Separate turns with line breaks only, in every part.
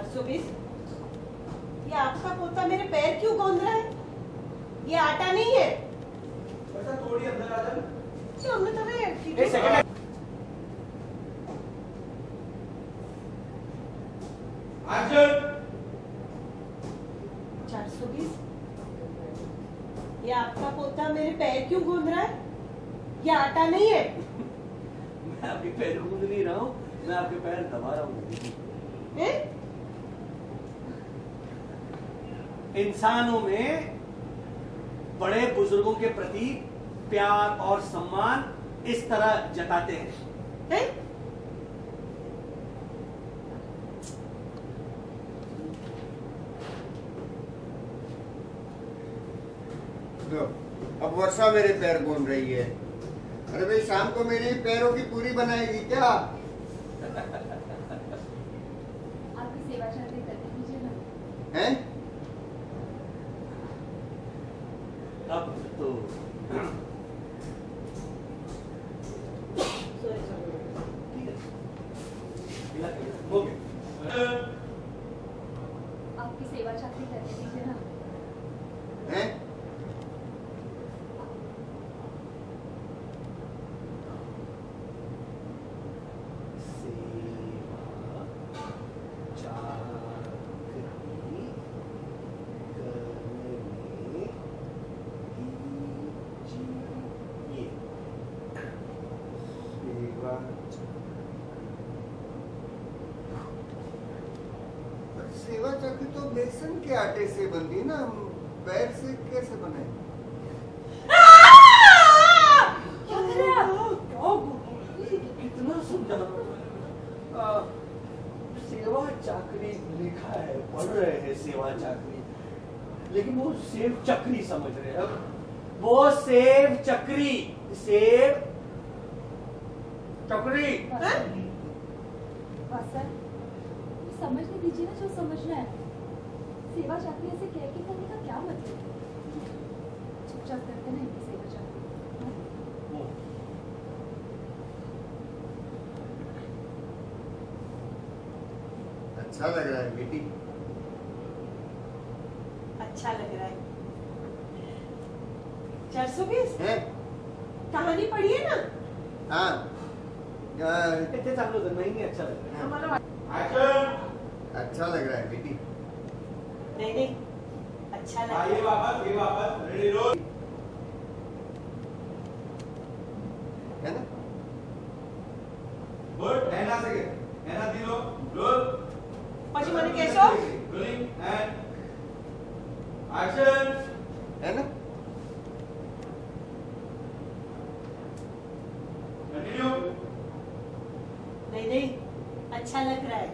420। ये आपका पोता मेरे पैर क्यों गूंद रहा है? ये आटा नहीं है।
बेटा थोड़ी अंदर आ जा।
क्यों मैं तुम्हें
एक सेकंड। एक्शन।
420। ये आपका पोता मेरे पैर क्यों गूंद रहा है? ये आटा नहीं है।
मैं आपके पैर गूंद नहीं रहा हूँ, मैं आपके पैर दबा रहा हूँ। इंसानों में बड़े बुजुर्गों के प्रति प्यार और सम्मान इस तरह जताते हैं।
अब वर्षा मेरे पैर गूंद रही है। अरे भाई शाम को मेरे पैरों की पूरी बनाएगी क्या?
आपकी सेवा चाहते करके दीजिए ना।
हैं?
अब तो हो गया।
आपकी सेवा चाहते करके दीजिए ना।
हैं? सेवा चाकरी तो बेसन के आटे से बनती है ना, पैर से कैसे बने?
क्या कर रहे हैं आप?
कितना समझा। सेवा चाकरी लिखा है, पढ़ रहे हैं सेवा चाकरी, लेकिन वो सेव चक्री समझ रहे हैं। अब वो सेव चक्री, सेव चक्री।
सर समझने दीजिए ना जो समझना है। सेवा चाकरी ऐसे कह के करने का क्या मतलब है? चुपचाप करते ना इनकी सेवा चाकरी।
अच्छा लग रहा है बेटी।
अच्छा लग रहा है। 420
हैं?
कहानी पढ़िए ना।
हाँ।
इतने चालू करना ही नहीं अच्छा लग रहा है।
हमारा
अच्छा लग रहा है बेटी।
नहीं नहीं, अच्छा लग रहा है।
ये वापस रेडी रोल।
है ना?
गुड, नैना से नैना दिलो रोल।
પછી મને કહેશો?
Rolling and action.
है ना?
कंटिन्यू।
नहीं नहीं, अच्छा लग रहा है।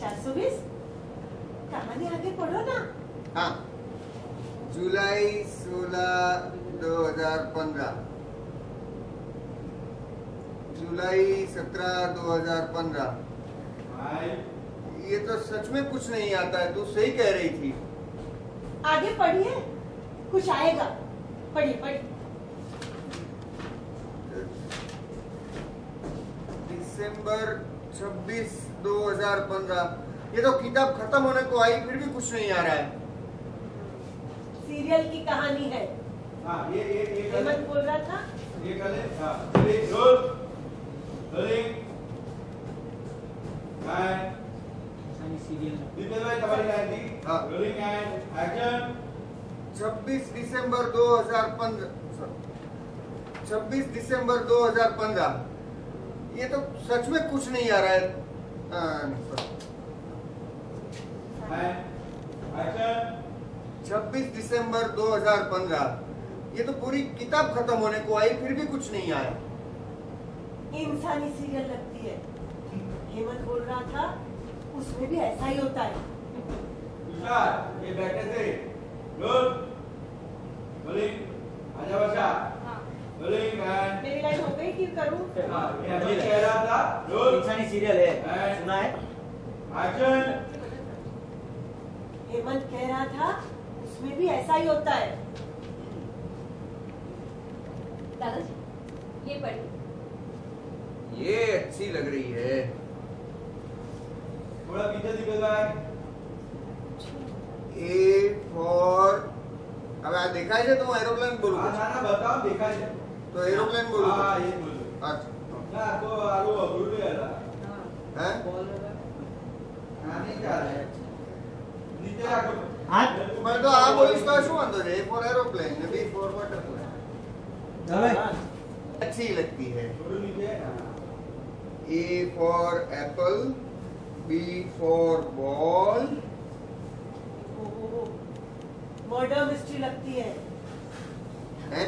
420 कहानी आगे पढ़ो ना।
हाँ। जुलाई 16, 2015। जुलाई 17, 2015। ये तो सच में कुछ नहीं आता है, तू सही कह रही थी।
आगे पढ़िए, कुछ आएगा। पढ़िए पढ़िए।
दिसंबर 26, 2015। ये तो किताब खत्म होने को आई, फिर भी कुछ नहीं आ रहा है।
सीरियल की कहानी है।
हाँ, ये
हेमंत बोल रहा था।
ये कर ले। हाँ, roll rolling and serial Deepesh भाई तुम्हारी लाइन थी।
हाँ।
Rolling and action.
26 दिसंबर 2015। 26 दिसंबर 2015। ये तो सच में कुछ नहीं आ रहा है।
एक्शन।
26 दिसंबर 2015। ये तो पूरी किताब खत्म होने को आई, फिर भी कुछ नहीं आया।
इंसानी सीरियल लगती है। हेमंत बोल रहा था, उसमें भी ऐसा ही होता है।
तुषार, ये बैठे थे। रोल रोलिंग आजा वर्षा।
हाँ।
रोलिंग एंड
मेरी लाइन हो गई कि करूं?
हाँ, ये अभी कह रहा था। रोल
इंसानी सीरियल है, सुना है?
एक्शन।
हेमंत कह रहा था, उसमें भी ऐसा ही होता है।
दादाजी ये पढ़िए।
ये अच्छी लग रही है।
थोड़ा पीछे निकल रहा है।
ए फॉर, अब आज देखा है तुम एरोप्लेन बोलो।
हाँ ना बताओ देखा है
तो एरोप्लेन बोलो।
हाँ ये बोलो।
अच्छा
ना तो आरो अब्रूड है ना।
हैं?
हाँ नहीं जा रहा है। नीचे रखो।
मैं तो आ बोलीश तो શું વાંધો છે? A for aeroplane, B for butterfly अच्छी लगती है।
थोड़ा नीचे।
A for apple, B for ball,
murder mystery लगती है।
हैं?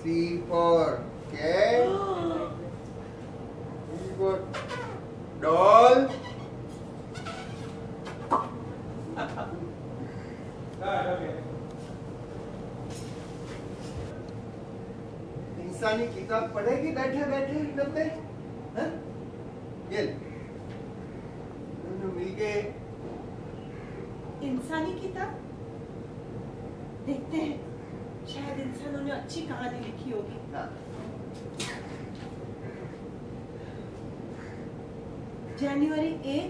C for cat, D for doll, इंसानी किताब पढ़ेगी बैठे बैठे डब्बे, हैं? ये दोनों मिलके
इंसानी किताब देखते हैं, शायद इंसानों ने अच्छी कहानी लिखी होगी।
हाँ,
जनवरी 1,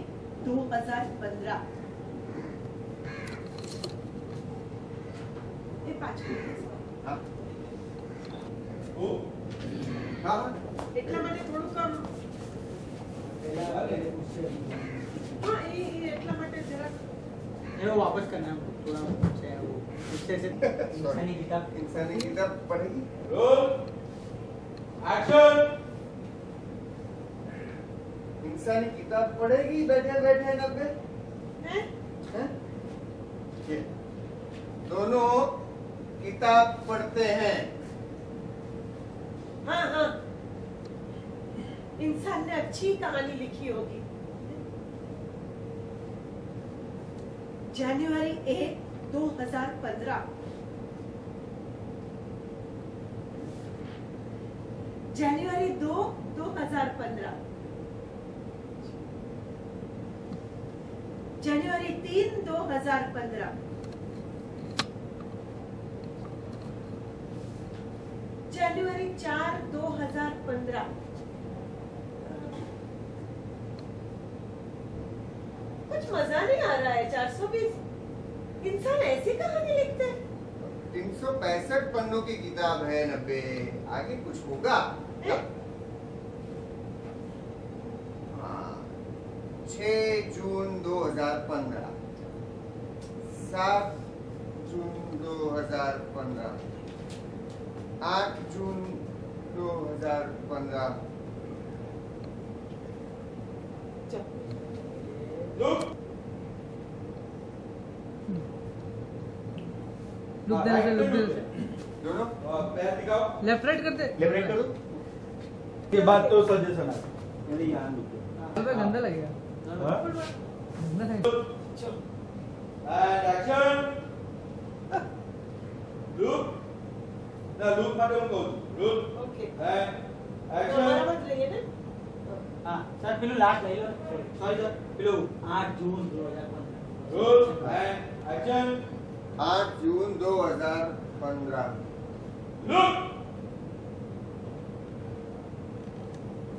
2015। ये 5
हाँ,
ओ
हाँ,
એટલા માટે થોડું કામ હા એ એટલા માટે જરાક
वो वापस करना है थोड़ा से वो उससे से इंसानी किताब
इंसानी किताब पढ़ेगी।
Roll action.
इंसानी किताब पढ़ेगी बैठे बैठे डब्बे,
हैं
हैं? ये दोनों किताब पढ़ते हैं।
हाँ हाँ इंसान ने अच्छी कहानी लिखी होगी। जनवरी 1, 2015। जनवरी 2, 2015। जनवरी 3, 2015। जनवरी 4, 2015। कुछ मजा नहीं आ रहा है। 420 इंसान ऐसी कहानी लिखते हैं।
365 पन्नों की किताब है नब्बे, आगे कुछ होगा। हाँ, 6 जून 2015, 7 जून 2015, 8 जून 2015।
लुक
लुक दे लुक दे
दोनों
पैर दिखाओ।
लेफ्ट राइट करते
लेफ्ट राइट करो।
के बाद तो सजेशन है मेरे यहाँ लुक
अबे गंदा लगेगा
हाँ
गंदा लगेगा
एंड एक्शन। लुक ना लुक मत उनको लुक
ओके
एंड
तो हमारा
एक्शन।
मत लेंगे ना।
हाँ सर पिलू लास्ट ले लो सॉरी सर पिलू 8 जून 2015
रोल एंड एक्शन।
8 जून 2015।
लुक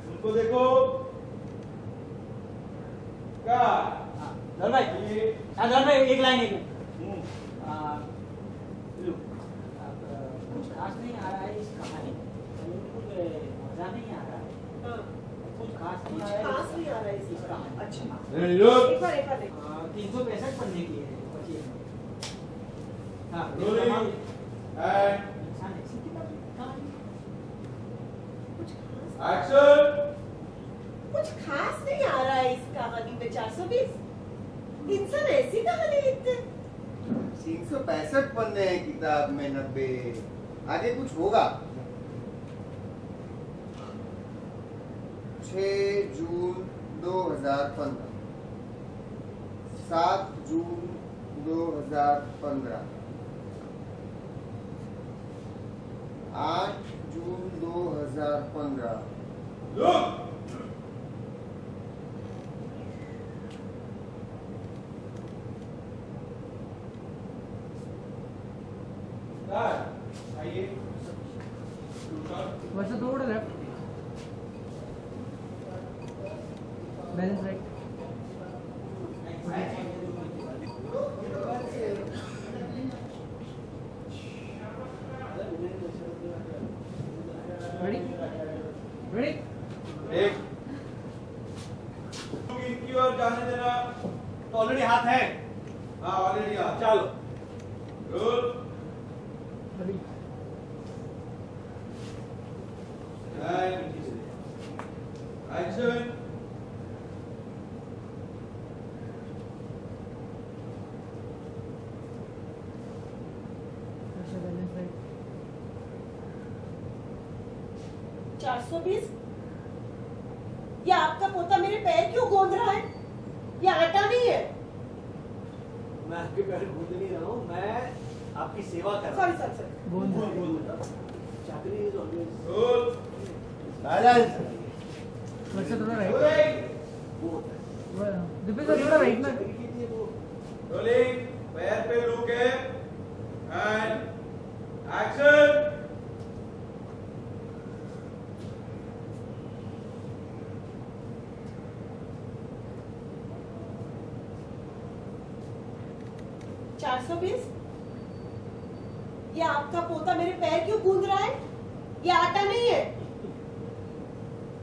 उनको देखो क्या
धर भाई हाँ धर भाई एक लाइन पिलू कुछ खास नहीं आ रहा है इस कहानी में, कुछ मजा नहीं आ रहा है,
हाँ
कुछ खास
कुछ
नहीं आ रहा है
खास नहीं आ रहा है इस
इस कहानी में।
अच्छा
लुक
एक बार देखो।
365 पन्ने की है बची है। हाँ
रोलिंग एंड
इंसान ऐसी किताब कहानी
कुछ खास
एक्शन।
कुछ खास नहीं आ रहा है इस कहानी में। 420 इंसान ऐसी कहानी लिखते हैं।
365 पन्ने हैं किताब में नब्बे, आगे कुछ होगा। 6 जून 2015, 7 जून 2015, 8 जून 2015।
लुक आइए
वैसे थोड़ा left balance right ready ready
एक
इनकी ओर जाने देना।
तो ऑलरेडी हाथ है।
हाँ ऑलरेडी आ।
चलो
रोल
रेडी
एंड एक्शन।
अच्छा बैलेंस राइट
420। ये आपका पोता मेरे पैर क्यों गोंद रहा है? ये आटा नहीं है।
मैं आपके पैर गूंद नहीं रहा हूँ, मैं आपकी सेवा कर रहा
सॉरी सॉरी सॉरी।
गोंद
चाकरी इज ऑलवेज
रोल
साइलेंस।
वैसे थोड़ा राइट
रोलिंग
वो होता है।
दीपेश सर थोड़ा राइट में
तरीके की वो
रोलिंग पैर पे रुक है एंड एक्शन।
420। ये आपका पोता मेरे पैर क्यों गूंद रहा है? ये आटा नहीं है।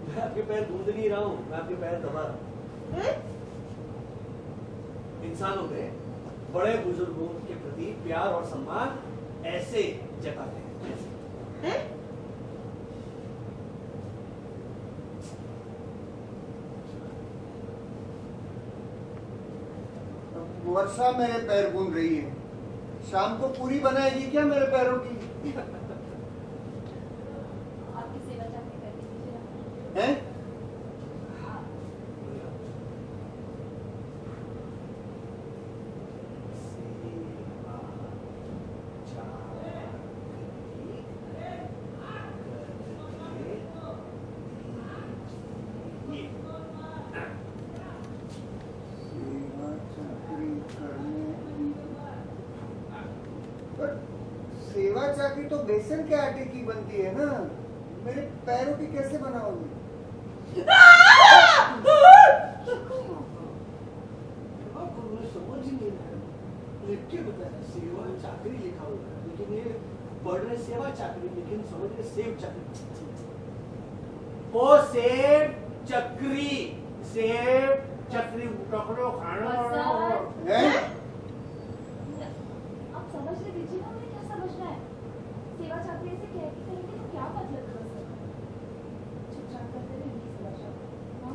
मैं आपके पैर गूंद नहीं रहा हूँ, मैं आपके पैर दबा रहा हूँ।
हैं?
इंसानों में बड़े बुजुर्गों के प्रति प्यार और सम्मान ऐसे जताते हैं, ऐसे।
हैं?
वर्षा मेरे पैर गूंद रही है, शाम को पूरी बनाएगी क्या मेरे पैरों की?
आपकी सेवा चाकरी करके दीजिए ना।
हैं? सेवा चाकरी करने। पर सेवा चाकरी तो बेसन के आटे की बनती है ना, मेरे पैरों की कैसे बनाओगी?
आपको मुझे समझ ही नहीं रहा है। लिख के बताया सेवा चाकरी लिखा हुआ है, लेकिन ये पढ़ रहे सेवा चाकरी, लेकिन समझ रहे सेव चाकरी। वो सेव चक्री, सेव चक्री पकड़ो खाना।
हैं?
आप समझ ले दीजिए ना, मुझे क्या समझना है? सेवा चाकरी ऐसे कह के करेंगे तो क्या मतलब है बस? चुपचाप करते रहेंगे सेवा चाकरी। हाँ?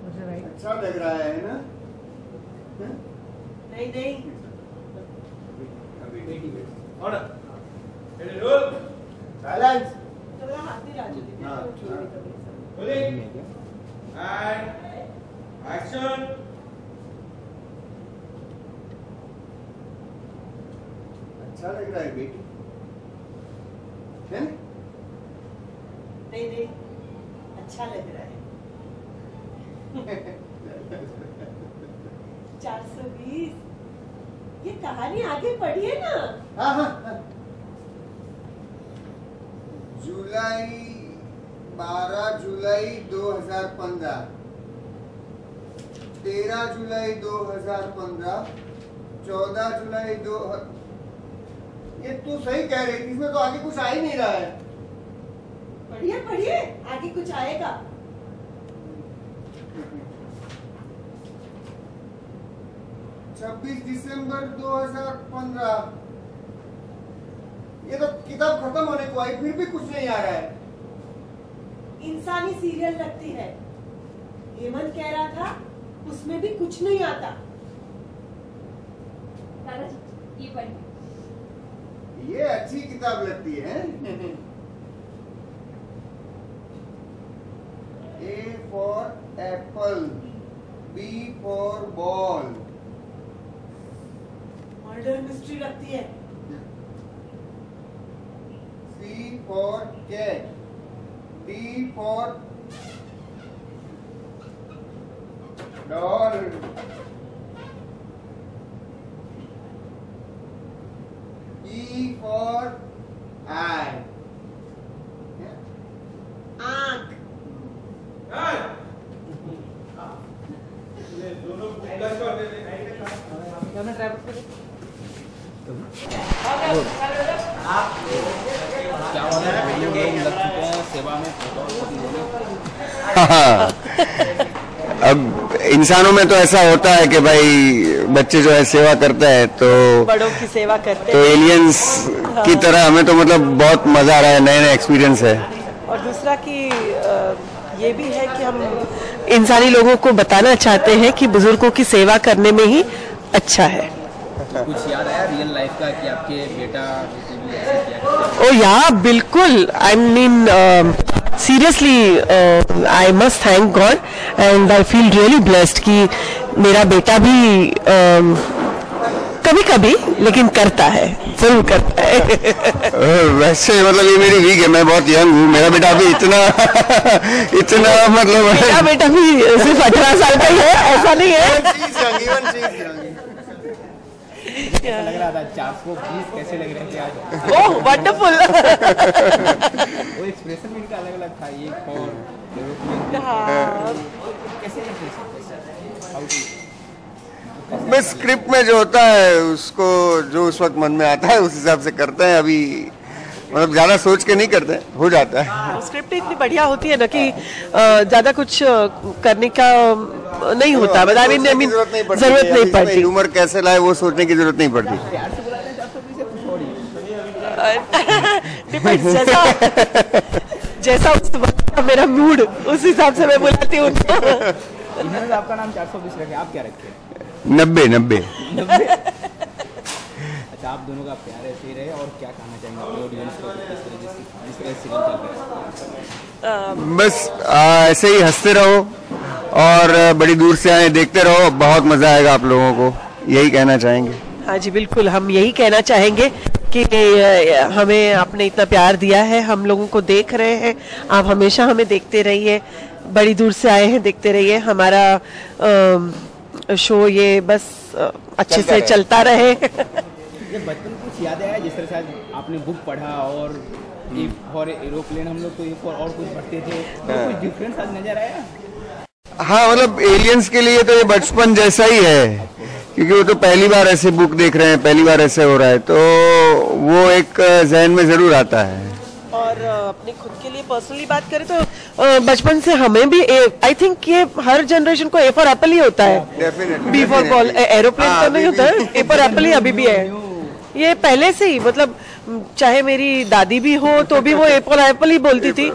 वैसे राइट
अच्छा लग रहा है ना? हैं?
नहीं नहीं।
ऑर्डर।
Ready roll
silence.
थोड़ा हाथ भी राजू दीदी।
हाँ,
छोड़
हाँ।
दे कभी सब।
Rolling and action.
अच्छा लग रहा है बेटी, हैं?
नहीं नहीं, अच्छा लग रहा है। 420। ये कहानी आगे पढ़िए ना।
हाँ हाँ हाँ। जुलाई 12 जुलाई 2015, 13 जुलाई 2015, 14 जुलाई 2। ये तू सही कह रही थी, इसमें तो आगे कुछ आ ही नहीं रहा है।
पढ़िए पढ़िए, आगे कुछ आएगा।
26 दिसंबर 2015। ये तो किताब खत्म होने को आई, फिर भी कुछ नहीं आ रहा है।
इंसानी सीरियल लगती है। हेमंत कह रहा था उसमें भी कुछ नहीं आता।
दादाजी ये पढ़िए।
ये अच्छी किताब लगती है। A for apple, B for ball,
murder mystery लगती है।
C for cat, D for doll, E for eye.
आंख।
एंड
क्या हुआ है, लोग लग चुके हैं सेवा में।
हाँ, अब इंसानों में तो ऐसा होता है कि भाई बच्चे जो है सेवा करते हैं तो
बड़ों की सेवा करते
तो
हैं।
एलियंस की तरह हमें तो मतलब बहुत मजा आ रहा है, नए नए एक्सपीरियंस है।
और दूसरा कि ये भी है कि हम इंसानी लोगों को बताना चाहते हैं कि बुजुर्गों की सेवा करने में ही अच्छा है।
कुछ याद आया रियल लाइफ का कि आपके बेटा बेटी भी ऐसे किया करते हैं?
ओ या बिल्कुल, I mean seriously I must thank God and I feel really blessed कि मेरा बेटा भी कभी कभी लेकिन करता है, जरूर करता है।
वैसे मतलब ये मेरी वीक है, मैं बहुत यंग हूँ, मेरा बेटा अभी इतना इतना मतलब
मेरा बेटा भी सिर्फ 18 साल का ही है, ऐसा नहीं है।
कैसा लग रहा था 420 कैसे लग रहे थे आज?
ओह वंडरफुल।
वो एक्सप्रेशन भी इनका अलग अलग था, ये और कैसे
बस स्क्रिप्ट में जो होता है उसको जो उस वक्त मन में आता है उस हिसाब से करते हैं। अभी मतलब ज्यादा सोच के नहीं करते, हो जाता है।
स्क्रिप्ट इतनी बढ़िया होती है ना कि ज्यादा कुछ करने का नहीं होता, बट आई मीन जरूरत नहीं पड़ती।
ह्यूमर कैसे लाए वो सोचने की जरूरत नहीं पड़ती।
प्यार से बुलाते हैं 420 से कुछ और ही?
डिपेंड्स, जैसा उस वक्त का मेरा मूड उस हिसाब से मैं बुलाती हूँ।
इन्होंने आपका नाम 420 रखे, आप क्या रखते हैं?
90।
अच्छा, आप दोनों का प्यार ऐसे ही रहे और क्या कहना चाहेंगे अपने ऑडियंस को जिस तरह सीरियल चल रहा है?
बस ऐसे ही हंसते रहो और बड़ी दूर से आए, देखते रहो, बहुत मजा आएगा आप लोगों को, यही कहना चाहेंगे।
हाँ जी बिल्कुल, हम यही कहना चाहेंगे कि हमें आपने इतना प्यार दिया है, हम लोगों को देख रहे हैं, आप हमेशा हमें देखते रहिए, बड़ी दूर से आए हैं, देखते रहिए, हमारा शो ये बस अच्छे से चलता रहे।
ये बचपन कुछ याद आया जिस तरह से आज आपने बुक पढ़ा और ए फॉर एरोप्लेन, हम लोग तो ए फॉर और कुछ पढ़ते थे, तो कुछ डिफरेंस आज नजर आया?
हाँ, मतलब एलियंस के लिए तो ये बचपन जैसा ही है, क्योंकि वो तो पहली बार ऐसे बुक देख रहे हैं, पहली बार ऐसे हो रहा है, तो वो एक जहन में जरूर आता है। और
अपने खुद के लिए पर्सनली बात करें तो बचपन से हमें भी आई थिंक ये हर जनरेशन को ए फॉर एप्पल ही होता है, बी फॉर बॉल, एरोप्लेन तो नहीं होता है, ए फॉर एप्पल ही अभी भी है। ये पहले से ही, मतलब चाहे मेरी दादी भी हो तो भी वो ए फॉर एप्पल ही बोलती थी,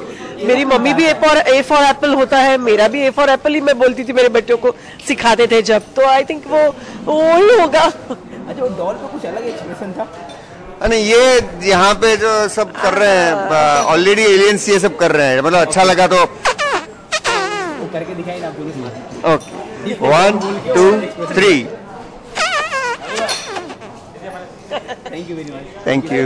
मेरी मम्मी भी ए फॉर एप्पल होता है, मेरा भी ए फॉर एप्पल ही मैं बोलती थी, मेरे बच्चों को सिखाते थे जब, तो आई थिंक वो ही होगा।
अच्छा, वो डॉल पे कुछ अलग एक्सप्रेशन था?
नहीं, ये यहाँ पे जो सब कर रहे हैं ऑलरेडी एलियंस ये सब कर रहे हैं, मतलब अच्छा लगा तो
वो करके दिखाई ना पूरी।
Okay, 1 2 3।
Thank you very much.
Thank you.